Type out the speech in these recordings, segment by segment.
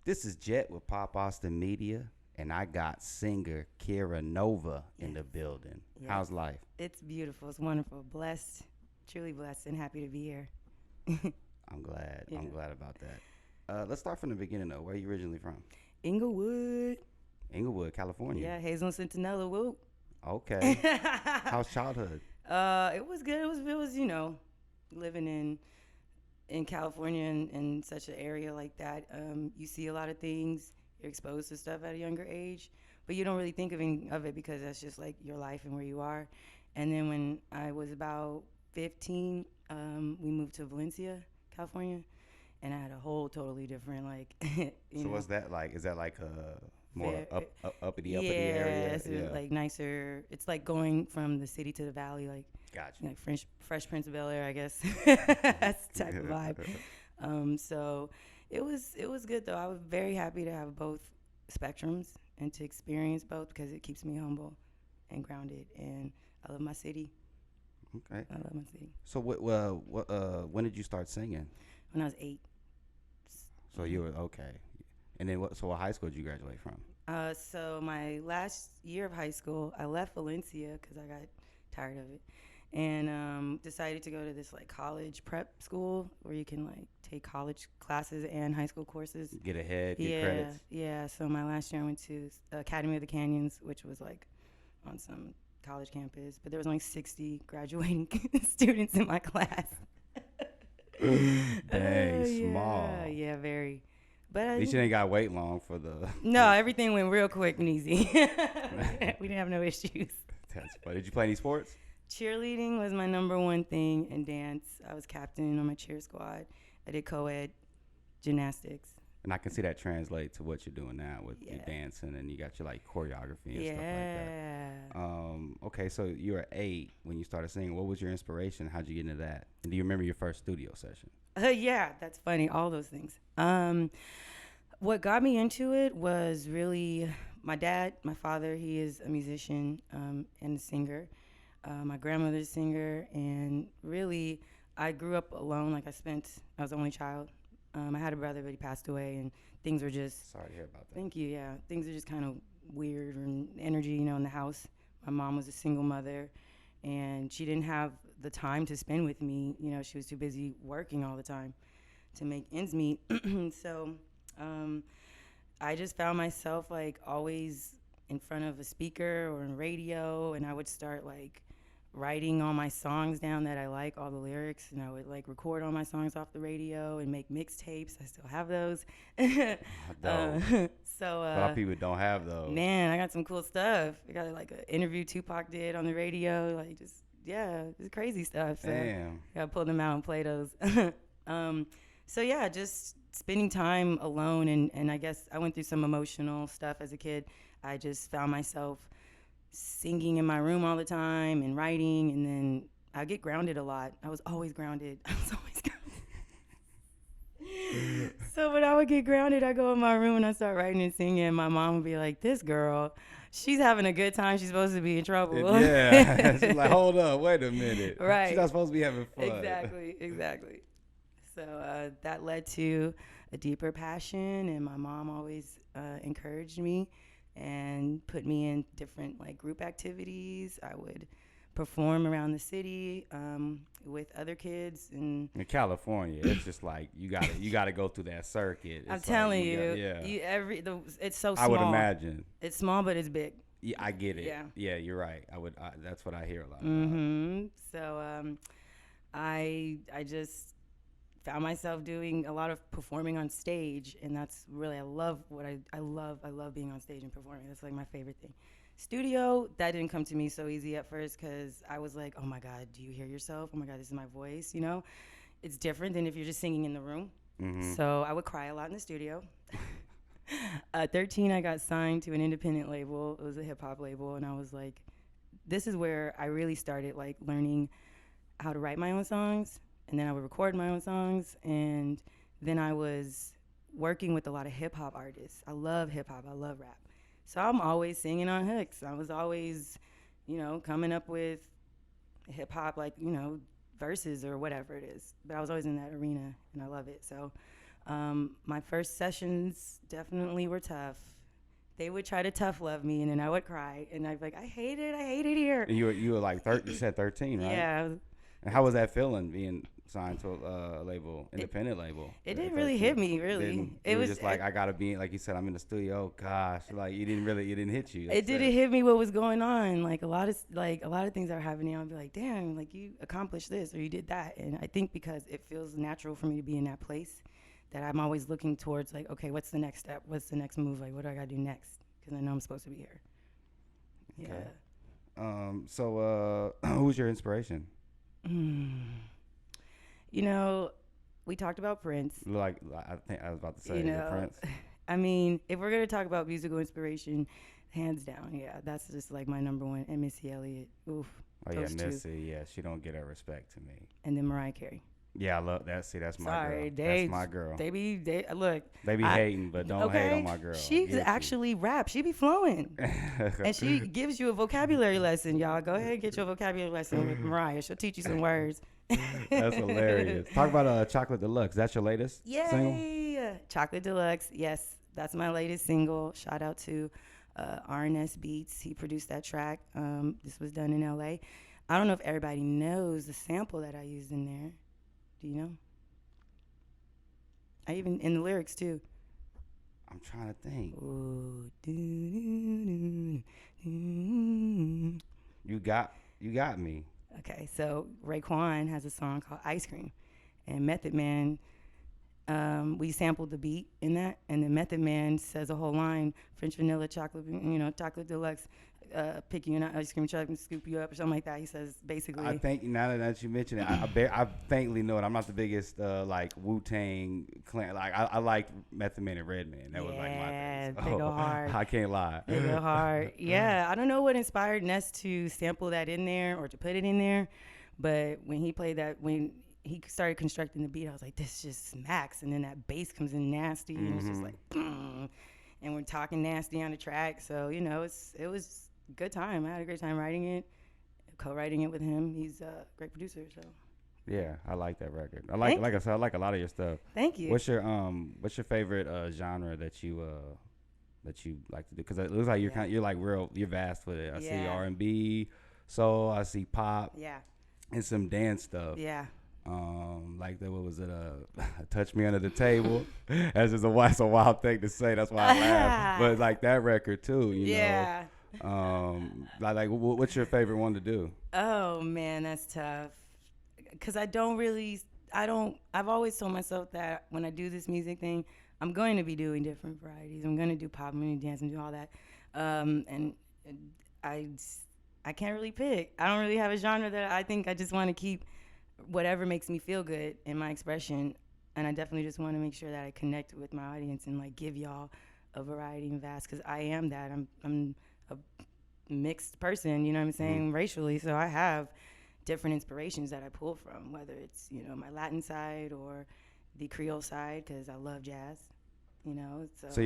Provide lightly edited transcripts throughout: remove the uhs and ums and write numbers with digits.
This is Jet with Pop Austin Media, and I got singer Keira Nova in the building. Yes. How's life? It's beautiful. It's wonderful. Blessed, truly blessed, and happy to be here. I'm glad. Yeah. I'm glad about that. Let's start from the beginning, though. Where are you originally from? Inglewood. Inglewood, California. Yeah, Hazel and Centinela. Whoop. Okay. How's childhood? It was good. It was living in California in such an area like that. You see a lot of things. You're exposed to stuff at a younger age, but you don't really think of it because that's just like your life and where you are. And then when I was about 15, we moved to Valencia, California, and I had a whole totally different So what's that like? Is that like a more uppity yeah, area? it's like nicer. It's like going from the city to the valley, like Gotcha. like Fresh Prince of Bel-Air, I guess. That's the type of vibe. So it was good though. I was very happy to have both spectrums and to experience both because it keeps me humble and grounded. And I love my city. Okay. I love my city. So when did you start singing? When I was 8. So you were okay. And then what high school did you graduate from? So my last year of high school, I left Valencia because I got tired of it, and decided to go to this like college prep school where you can like take college classes and high school courses. Get ahead, get credits. Yeah. So my last year I went to Academy of the Canyons, which was like on some college campus, but there was only 60 graduating students in my class. Dang, small. Yeah, very. But At least you ain't got to wait long for the. No, everything went real quick and easy. We didn't have no issues. That's funny. Did you play any sports? Cheerleading was my number one thing, and dance. I was captain on my cheer squad. I did co-ed gymnastics. And I can see that translate to what you're doing now with your dancing, and you got your like choreography and stuff like that. Okay, so you were 8 when you started singing. What was your inspiration? How'd you get into that? And do you remember your first studio session? Yeah, that's funny. All those things. What got me into it was really my dad, my father. He is a musician and a singer. My grandmother's a singer, and really, I grew up alone. I was the only child. I had a brother, but he passed away, and things were just. Sorry to hear about that. Thank you. Yeah, things are just kind of weird and energy, in the house. My mom was a single mother, and she didn't have the time to spend with me. She was too busy working all the time to make ends meet. So I just found myself like always in front of a speaker or on radio, and I would start like writing all my songs down that I like, all the lyrics, and I would like record all my songs off the radio and make mixtapes. I still have those. So a lot of people don't have those. Man, I got some cool stuff. I got like an interview Tupac did on the radio, like just it's crazy stuff. So Damn. I pull them out and play those. So yeah, just spending time alone, and I guess I went through some emotional stuff as a kid. I just found myself singing in my room all the time and writing, and then I get grounded a lot. I was always grounded. So when I would get grounded, I go in my room and I start writing and singing, and my mom would be like, "This girl, she's having a good time. She's supposed to be in trouble." Yeah. She's like, hold up, wait a minute. Right. She's not supposed to be having fun. Exactly. So that led to a deeper passion, and my mom always encouraged me and put me in different like group activities. I would perform around the city with other kids. And in California, it's just like you gotta go through that circuit. I'm telling you, it's so small. I would imagine it's small, but it's big. Yeah, I get it. Yeah, you're right. That's what I hear a lot about. Mm-hmm. So I just found myself doing a lot of performing on stage, and that's really I love being on stage and performing. That's like my favorite thing. Studio, that didn't come to me so easy at first because I was like, oh my God, do you hear yourself? Oh my God, this is my voice, It's different than if you're just singing in the room. Mm-hmm. So I would cry a lot in the studio. At 13, I got signed to an independent label. It was a hip hop label, and I was like, this is where I really started like learning how to write my own songs, and then I would record my own songs, and then I was working with a lot of hip hop artists. I love hip hop. I love rap. So I'm always singing on hooks. I was always, coming up with hip hop, like, verses or whatever it is. But I was always in that arena, and I love it. So My first sessions definitely were tough. They would try to tough love me, and then I would cry, and I'd be like, I hate it here. And you were like you said 13, right? Yeah. And how was that feeling being signed to a label, independent label? It didn't really hit me, really. It was just like, I gotta be, like you said, I'm in the studio. Gosh, like it didn't hit you. It didn't hit me what was going on. Like a lot of things that were happening, I'd be like, damn, like you accomplished this or you did that. And I think because it feels natural for me to be in that place, that I'm always looking towards like, okay, what's the next step? What's the next move? Like, what do I gotta do next? Because I know I'm supposed to be here. Yeah. Okay. So who's your inspiration? You know, we talked about Prince. Like I think I was about to say, Prince. I mean, if we're gonna talk about musical inspiration, hands down, yeah, that's just like my number one. And Missy Elliott, oof. Oh yeah, Missy, yeah, she don't get her respect to me. And then Mariah Carey. Yeah, I love that. See, that's my girl. That's my girl. They be hating, but don't hate on my girl. She actually raps. She be flowing, and she gives you a vocabulary lesson. Y'all go ahead and get your vocabulary lesson with Mariah. She'll teach you some words. That's hilarious. Talk about Chocolate Deluxe. That's your latest single? Chocolate Deluxe. Yes, that's my latest single. Shout out to R&S Beats. He produced that track. This was done in L.A. I don't know if everybody knows the sample that I used in there. Do you know? I even in the lyrics too. I'm trying to think. Ooh, You got me. Okay, so Raekwon has a song called Ice Cream, and Method Man. We sampled the beat in that, and then Method Man says a whole line: French vanilla chocolate, chocolate deluxe. Pick you an ice cream truck and scoop you up or something like that. He says basically. I think now that you mention it, I faintly know it. I'm not the biggest like Wu-Tang clan. Like I like Method Man and Redman. That was like my thing. So, they go hard. I can't lie. They go hard. Yeah, I don't know what inspired Ness to sample that in there or to put it in there, but when he played that, when he started constructing the beat, I was like, this just smacks. And then that bass comes in nasty, and it's just like, and we're talking nasty on the track. So it was a good time. I had a great time writing it, co-writing it with him. He's a great producer. So yeah, I like that record. Like I said, I like a lot of your stuff. Thank you. What's your favorite genre that you like to do? Because it looks like you're vast with it. I see R&B, soul. I see pop. Yeah. And some dance stuff. Yeah. Like that. What was it? Touch Me Under the Table. That's just a wild thing to say. That's why I laugh. But like that record too. You know. Like what's your favorite one to do? Oh man, that's tough. Cause I've always told myself that when I do this music thing, I'm going to be doing different varieties. I'm going to do pop, I'm going to dance and do all that. And I can't really pick. I don't really have a genre that I think. I just want to keep whatever makes me feel good in my expression. And I definitely just want to make sure that I connect with my audience and like give y'all a variety and vast, because I am that. I'm a mixed person, you know what I'm saying, racially. So I have different inspirations that I pull from, whether it's, my Latin side or the Creole side, because I love jazz, So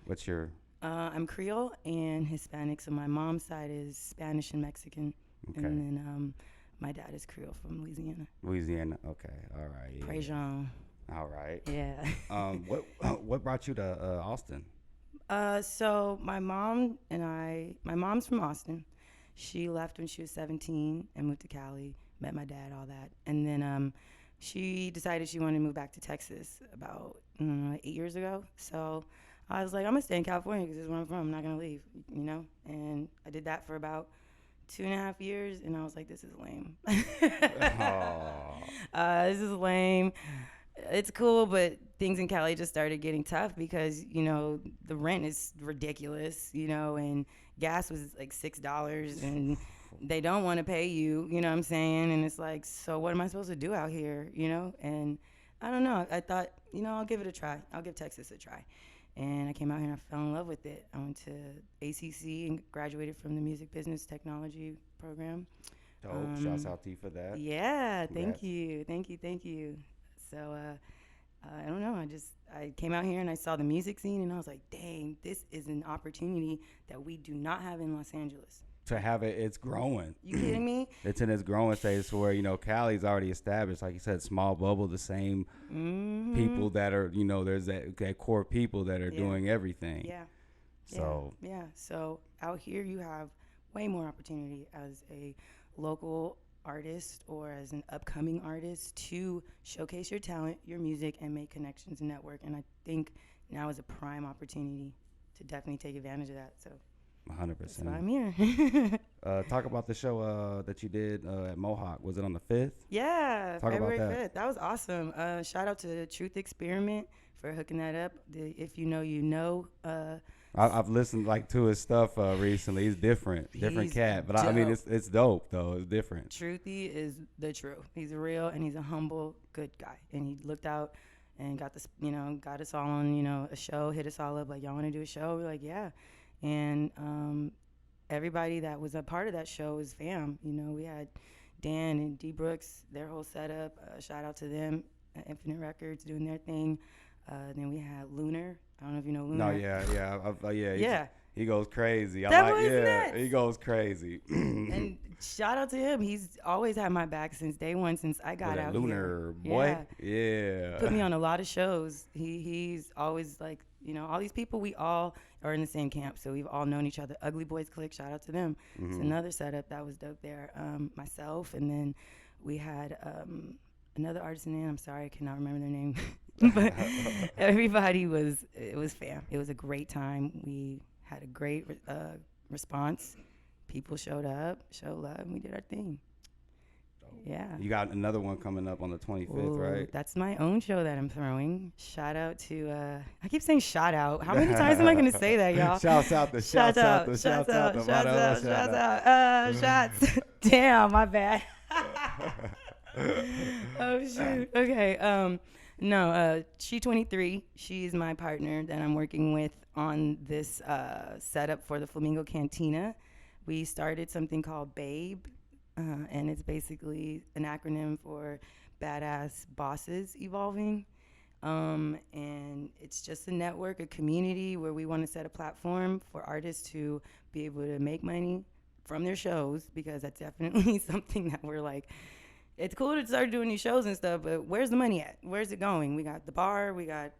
what's your? I'm Creole and Hispanic. So my mom's side is Spanish and Mexican. Okay. And then my dad is Creole from Louisiana. Louisiana, okay, all right. Yeah. Prejean. All right. Yeah. What brought you to Austin? So my mom's from Austin. She left when she was 17 and moved to Cali, met my dad, all that. And then she decided she wanted to move back to Texas about 8 years ago. So I was like, I'm going to stay in California because this is where I'm from. I'm not going to leave, And I did that for about 2.5 years, and I was like, this is lame. This is lame. It's cool, but things in Cali just started getting tough because, the rent is ridiculous, and gas was like $6, and they don't want to pay you, you know what I'm saying? And it's like, so what am I supposed to do out here, And I don't know. I thought, I'll give it a try. I'll give Texas a try. And I came out here and I fell in love with it. I went to ACC and graduated from the Music Business Technology program. Dope. Shouts out to you for that. Yeah, thank you. So I don't know. I came out here and I saw the music scene and I was like, dang, this is an opportunity that we do not have in Los Angeles. to have it, it's growing. You kidding me? It's in its growing stage to where, Cali's already established, like you said, small bubble, the same people that are, there's that core people that are doing everything. Yeah. So yeah. So out here you have way more opportunity as a local artist or as an upcoming artist to showcase your talent, your music, and make connections and network. And I think now is a prime opportunity to definitely take advantage of that. So 100%. that's why I'm here. Talk about the show that you did at Mohawk. Was it on the 5th? Yeah, Talk February about that. 5th. That was awesome. Shout out to Truth Experiment for hooking that up. If you know, you know. I've listened to his stuff recently. He's different cat. But I mean, it's dope though. It's different. Truthy is the truth. He's real and he's a humble, good guy. And he looked out and got this, got us all on, a show. Hit us all up like, y'all want to do a show? We're like, yeah. And everybody that was a part of that show is fam. We had Dan and D Brooks, their whole setup. Shout out to them, Infinite Records doing their thing. Then we had Lunar. I don't know if you know Lunar. No, yeah. Yeah. He goes crazy. That was nuts. He goes crazy. And shout out to him. He's always had my back since day one, since I got out Lunar, here. boy. Yeah. Put me on a lot of shows. He's always like, all these people, we all are in the same camp, so we've all known each other. Ugly Boys Clique, shout out to them. It's another setup that was dope there. Myself, and then we had another artist in there. I'm sorry, I cannot remember their name. But everybody it was fam. It was a great time. We had a great response. People showed up, showed love, and we did our thing. Yeah. You got another one coming up on the 25th, right? That's my own show that I'm throwing. Shout out to, I keep saying shout out. How many times am I going to say that, y'all? Shots out. Damn, my bad. Oh, shoot. Okay. No, She 23. She's my partner that I'm working with on this setup for the Flamingo Cantina. We started something called BABE. And it's basically an acronym for Badass Bosses Evolving. And it's just a network, a community where we want to set a platform for artists to be able to make money from their shows, because that's definitely something that we're like, it's cool to start doing these shows and stuff, but where's the money at? Where's it going? We got the bar, we got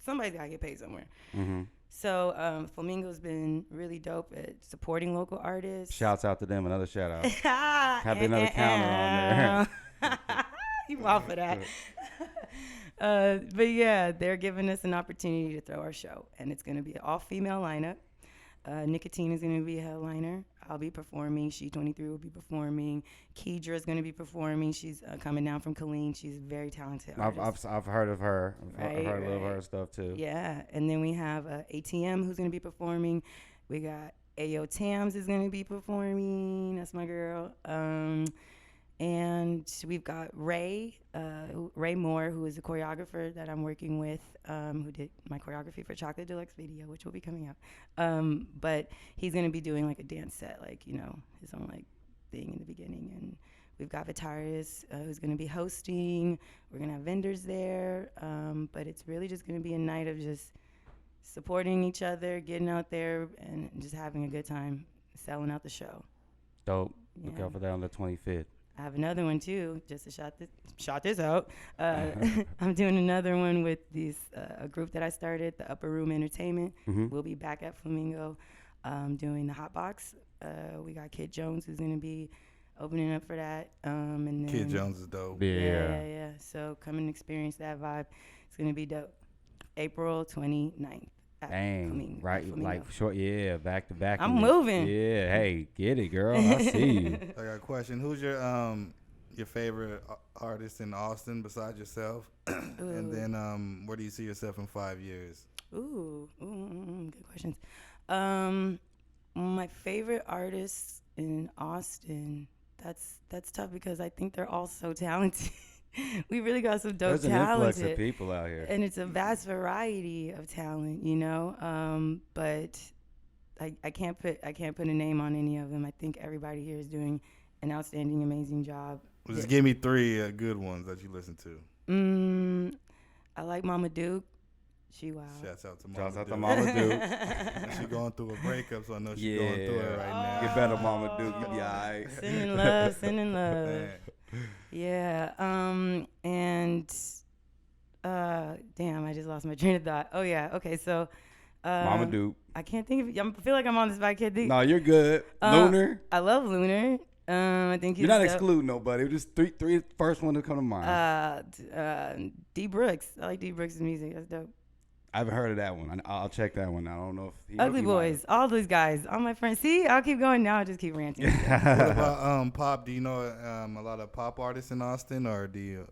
somebody's got to get paid somewhere. Mm-hmm. So Flamingo's been really dope at supporting local artists. Shouts out to them. Another shout out. Have another counter on there. You off of that. But yeah, they're giving us an opportunity to throw our show, and it's going to be an all-female lineup. Nicotine is going to be a headliner. I'll be performing. She 23 will be performing. Keidra is going to be performing. She's coming down from Killeen. She's a very talented artist. I've heard of her. I've heard a little of her stuff too. Yeah, and then we have ATM who's going to be performing. We got Ayo Tams is going to be performing. That's my girl. And we've got Ray Moore, who is a choreographer that I'm working with, who did my choreography for Chocolate Deluxe video, which will be coming out. But he's going to be doing like a dance set, his own thing in the beginning. And we've got Vitaris, who's going to be hosting. We're going to have vendors there. But it's really just going to be a night of just supporting each other, getting out there, and just having a good time, selling out the show. Dope. Yeah. Look out for that on the 25th. I have another one too, just to shout this out. I'm doing another one with a group that I started, the Upper Room Entertainment. Mm-hmm. We'll be back at Flamingo doing the Hot Box. We got Kid Jones who's going to be opening up for that. And then Kid Jones is dope. Yeah. So come and experience that vibe. It's going to be dope. April 29th. Dang, right, short, back to back. I'm moving. Yeah, hey, get it, girl. I see you. I got a question. Who's your favorite artist in Austin besides yourself? And then where do you see yourself in 5 years? Good questions. My favorite artists in Austin, that's tough because I think they're all so talented. We really got some dope talent. There's an influx of people out here. And it's a vast variety of talent, but I can't put a name on any of them. I think everybody here is doing an outstanding, amazing job. Well, just give me 3 good ones that you listen to. I like Mama Duke. She wild. Shouts out to Mama Shouts out Duke. to Mama Duke. She going through a breakup, so I know she's going through it right now. Get better, Mama Duke. You be all right. Sending love, sending love. Man. Yeah. And damn, I just lost my train of thought. Oh yeah. Okay. So. Mama Duke. I can't think of. I feel like I'm on this, but I can't think. No, you're good. Lunar. I love Lunar. I think You're not excluding nobody. Just three first one to come to mind. D Brooks. I like D Brooks' music. That's dope. I haven't heard of that one. I'll check that one. I don't know if Ugly Boys. All those guys. All my friends. See, I'll keep going now. I'll just keep ranting. What about pop? Do you know a lot of pop artists in Austin, or do you?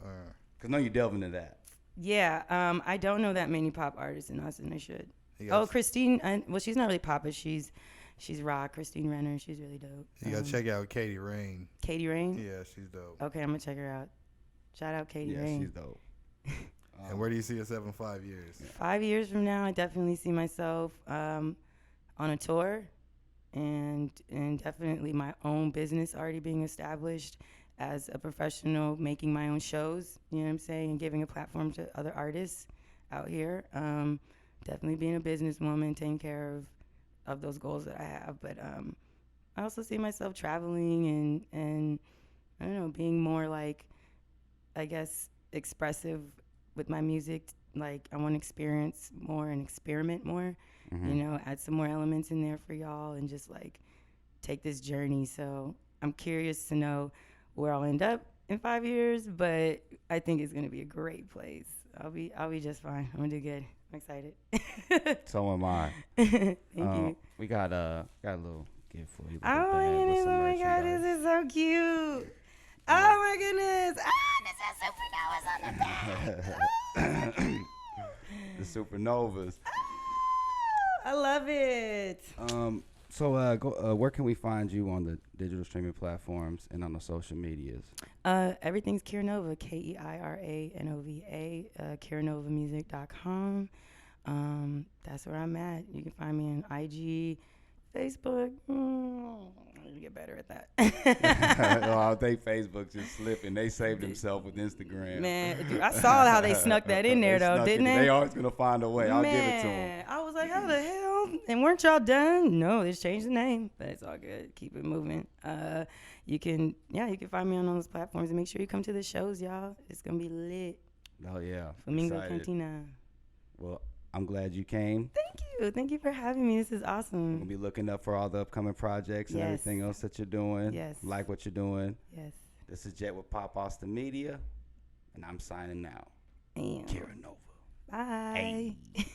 Because no, you delve into that. Yeah. I don't know that many pop artists in Austin. I should. Christine. Well, she's not really pop, but she's rock. Christine Renner. She's really dope. You gotta check out Katie Rain. Katie Rain. Yeah, she's dope. Okay, I'm gonna check her out. Shout out Katie Rain. Yeah, she's dope. And where do you see yourself in 5 years? 5 years from now, I definitely see myself on a tour, and definitely my own business already being established as a professional, making my own shows. You know what I'm saying, and giving a platform to other artists out here. Definitely being a businesswoman, taking care of those goals that I have. But I also see myself traveling and I don't know, being more like, I guess, expressive with my music. Like, I want to experience more and experiment more, you know, add some more elements in there for y'all and just like take this journey. So I'm curious to know where I'll end up in 5 years, but I think it's going to be a great place. I'll be just fine. I'm going to do good. I'm excited. So am I. Thank you. We got a little gift for you. Oh my goodness, oh my God, this is so cute. Oh my goodness. Ah, this has supernovas on the back. The supernovas. I love it. So where can we find you on the digital streaming platforms and on the social medias? Everything's Keira Nova, KeiraNova, KeiraNovamusic.com. That's where I'm at. You can find me on IG, Facebook. I need to get better at that. I think Facebook's just slipping. They saved themselves with Instagram. Man, dude, I saw how they snuck that in there, though, didn't they? They always going to find a way. I'll give it to them. I was like, how the hell? And weren't y'all done? No, they just changed the name. But it's all good. Keep it moving. You can find me on those platforms. And make sure you come to the shows, y'all. It's going to be lit. Oh, yeah. Flamingo Excited. Cantina. Well, I'm glad you came. Thank you. Thank you for having me. This is awesome. We'll be looking up for all the upcoming projects and everything else that you're doing. Yes. Like what you're doing. Yes. This is Jet with Pop Austin Media, and I'm signing out. Damn. Keira Nova. Bye. Hey.